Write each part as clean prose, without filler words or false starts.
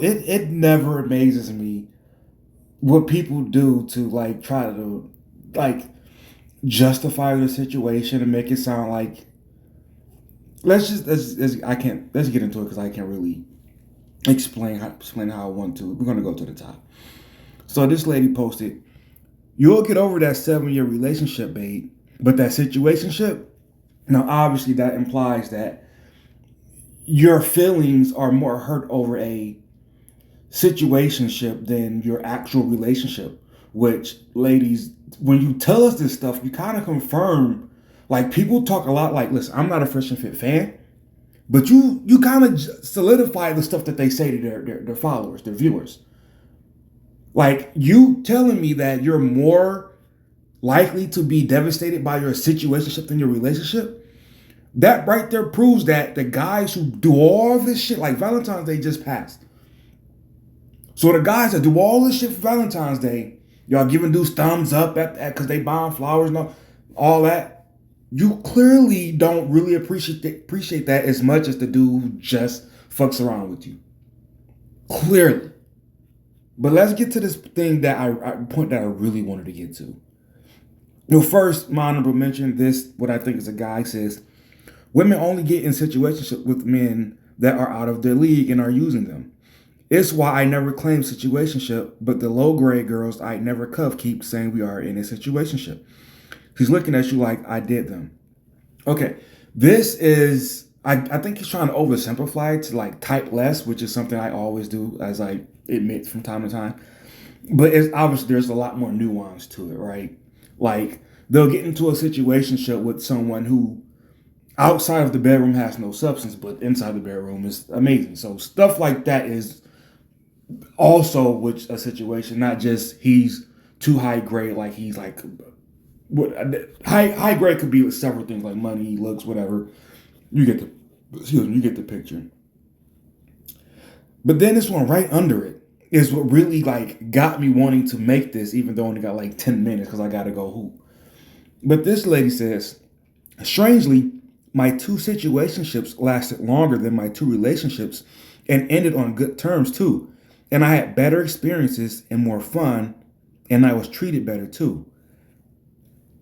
it never amazes me what people do to like try to like justify the situation and make it sound like let's get into it because I can't really explain how I want to. We're gonna go to the top. So this lady posted, "You'll get over that 7 year relationship, babe, but that situationship." Now, obviously, that implies that your feelings are more hurt over a situationship than your actual relationship. Which, ladies, when you tell us this stuff, you kind of confirm. Like people talk a lot. Like, listen, I'm not a Fresh and Fit fan, but you kind of solidify the stuff that they say to their followers, their viewers. Like you telling me that you're more likely to be devastated by your situationship than your relationship. That right there proves that the guys who do all this shit, like Valentine's Day just passed. So the guys that do all this shit for Valentine's Day, y'all giving dudes thumbs up at because they buying flowers and all that. You clearly don't really appreciate that as much as the dude who just fucks around with you. Clearly. But let's get to this thing that point that I really wanted to get to. First, my honorable mention, this, what I think is a guy says, women only get in situationships with men that are out of their league and are using them. It's why I never claim situationship, but the low grade girls I never cuff keep saying we are in a situationship. He's looking at you like I did them. Okay, this is, I think he's trying to oversimplify to like type less, which is something I always do, as I admit from time to time. But it's obviously there's a lot more nuance to it, right? Like they'll get into a situationship with someone who outside of the bedroom has no substance, but inside the bedroom is amazing. So stuff like that is also which a situation, not just he's too high grade, like he's like what high grade could be with several things like money, looks, whatever. You get you get the picture. But then this one right under it is what really like got me wanting to make this, even though I only got like 10 minutes because I gotta go hoop. But this lady says, strangely, my two situationships lasted longer than my two relationships and ended on good terms too. And I had better experiences and more fun, and I was treated better too.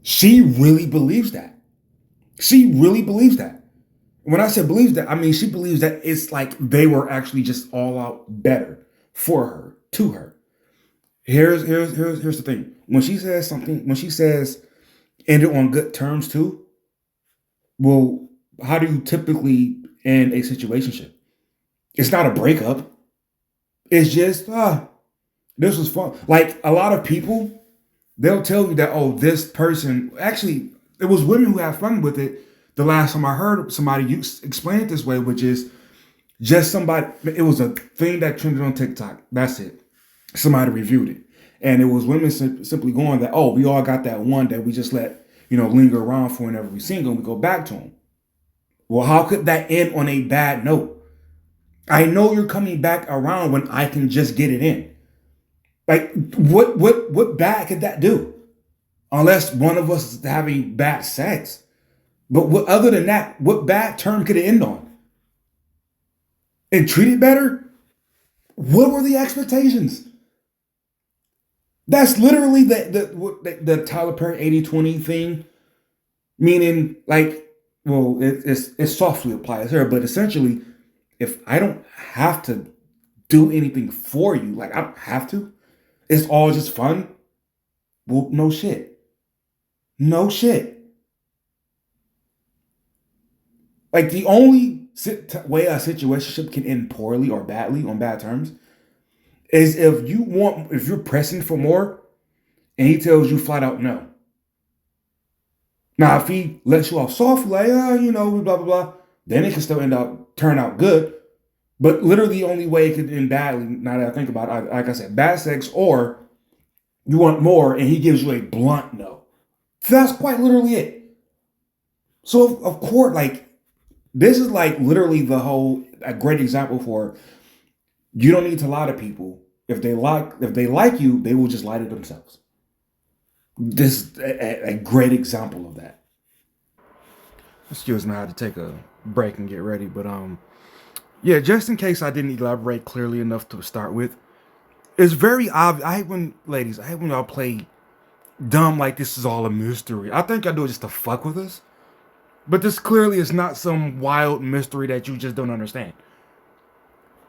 She really believes that. She really believes that. When I said believes that, I mean she believes that it's like they were actually just all out better for her, to her. Here's the thing. When she says something, when she says ended on good terms too, well, how do you typically end a situationship? It's not a breakup. It's just this was fun. Like a lot of people, they'll tell you that this person actually it was women who had fun with it. The last time I heard somebody explain it this way, which is just somebody. It was a thing that trended on TikTok. That's it. Somebody reviewed it, and it was women simply going that we all got that one that we just let linger around for whenever we single and we go back to them. Well, how could that end on a bad note? I know you're coming back around when I can just get it in. Like, what bad could that do? Unless one of us is having bad sex. But other than that, what bad term could it end on? And treat it better? What were the expectations? That's literally the Tyler Perry 80-20 thing. Meaning, like, well, it's softly applied here, but essentially, if I don't have to do anything for you, like I don't have to, it's all just fun. Well, no shit. No shit. Like the only way a situationship can end poorly or badly on bad terms is if you're pressing for more and he tells you flat out no. Now, if he lets you off softly, like, blah, blah, blah, then it can still turn out good. But literally the only way it could end badly, now that I think about it, like I said, bad sex or you want more and he gives you a blunt no. That's quite literally it. So, of course, like, this is like literally a great example for you don't need to lie to people. If they like you, they will just lie to themselves. This is a great example of that. Excuse me, I had to take a break and get ready, but Yeah, just in case I didn't elaborate clearly enough to start with, it's very obvious. I hate when, ladies, I hate when y'all play dumb like this is all a mystery. I think I do it just to fuck with us. But this clearly is not some wild mystery that you just don't understand.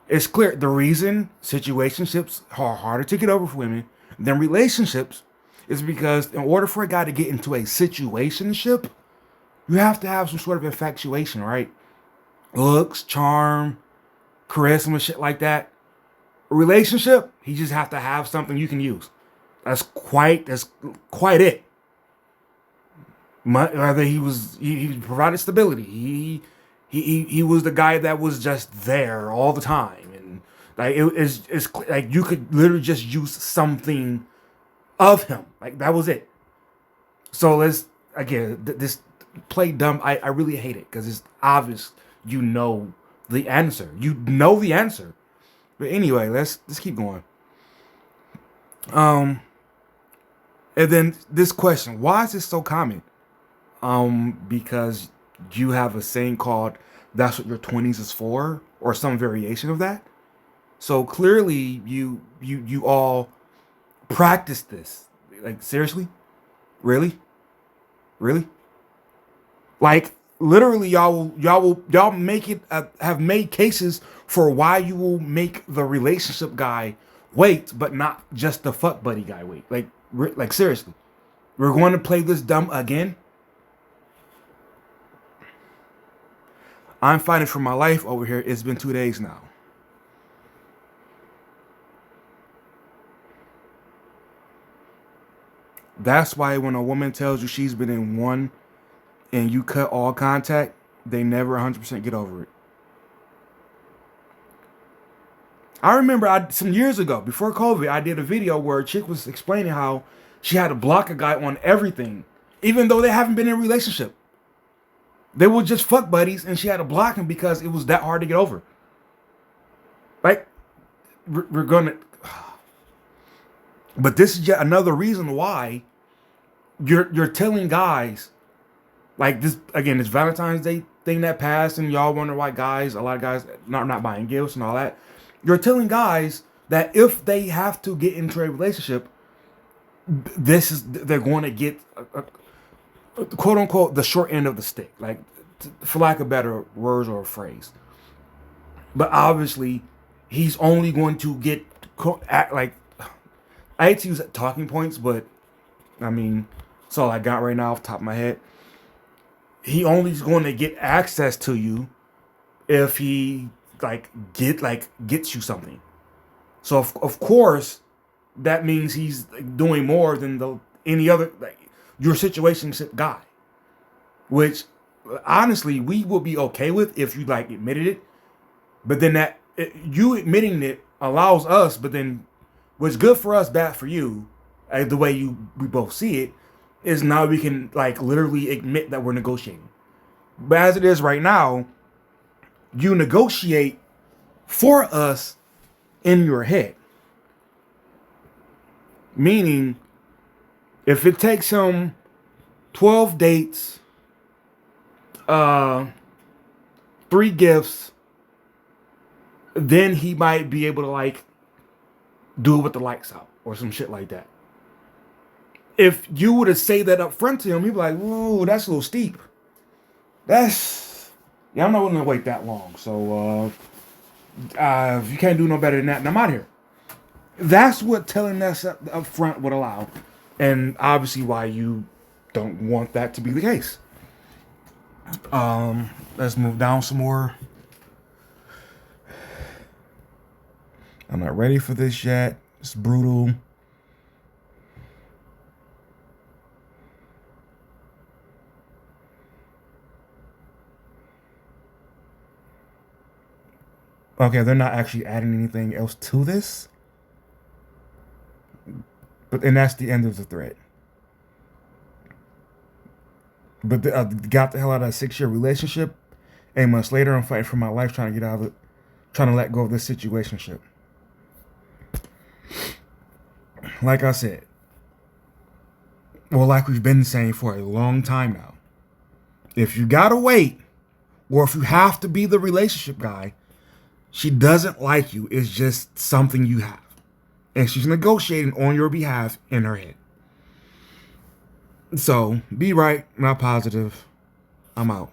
It's clear the reason situationships are harder to get over for women than relationships is because in order for a guy to get into a situationship, you have to have some sort of infatuation, right? Looks, charm, charisma, shit like that. A relationship, he just have to have something you can use. That's quite it. Whether he provided stability, he was the guy that was just there all the time, and like it's like you could literally just use something of him, like that was it. So let's again this play dumb. I really hate it because it's obvious you know the answer. You know the answer. But anyway, let's keep going. Um, and then this question: why is this so common? Because you have a saying called "That's what your twenties is for," or some variation of that. So clearly, you all practice this. Like seriously, really, really. Like literally, y'all make it have made cases for why you will make the relationship guy wait, but not just the fuck buddy guy wait. Like seriously, we're going to play this dumb again. I'm fighting for my life over here. It's been 2 days now. That's why when a woman tells you she's been in one and you cut all contact, they never 100% get over it. I remember some years ago, before COVID, I did a video where a chick was explaining how she had to block a guy on everything, even though they haven't been in a relationship. They were just fuck buddies, and she had to block him because it was that hard to get over. Like, we're gonna. But this is yet another reason why you're telling guys like this again. This Valentine's Day thing that passed, and y'all wonder why guys, a lot of guys, not buying gifts and all that. You're telling guys that if they have to get into a relationship, they're going to get quote unquote the short end of the stick, like for lack of better words or a phrase. But obviously, he's only going to get like I hate to use talking points, but I mean, that's all I got right now off the top of my head. He only is going to get access to you if he gets you something. So of course that means he's like, doing more than the any other like your situationship guy, which honestly we would be okay with if you like admitted it. But then you admitting it allows us, but then what's good for us, bad for you, the way we both see it, is now we can like literally admit that we're negotiating. But as it is right now, you negotiate for us in your head. Meaning, if it takes him 12 dates, 3 gifts, then he might be able to like do it with the lights out or some shit like that. If you were to say that up front to him, he'd be like, "Whoa, that's a little steep. Yeah, I'm not willing to wait that long. So if you can't do no better than that, then I'm out of here." That's what telling us up front would allow, and obviously why you don't want that to be the case. Let's move down some more. I'm not ready for this yet. It's brutal. Okay, they're not actually adding anything else to this. But and that's the end of the thread. But got the hell out of a 6-year relationship. 8 months later, I'm fighting for my life, trying to get out of it, trying to let go of this situationship. Like I said, well, like we've been saying for a long time now, if you gotta wait, or if you have to be the relationship guy, She doesn't like you. It's just something you have. And she's negotiating on your behalf in her head. So be right, not positive. I'm out.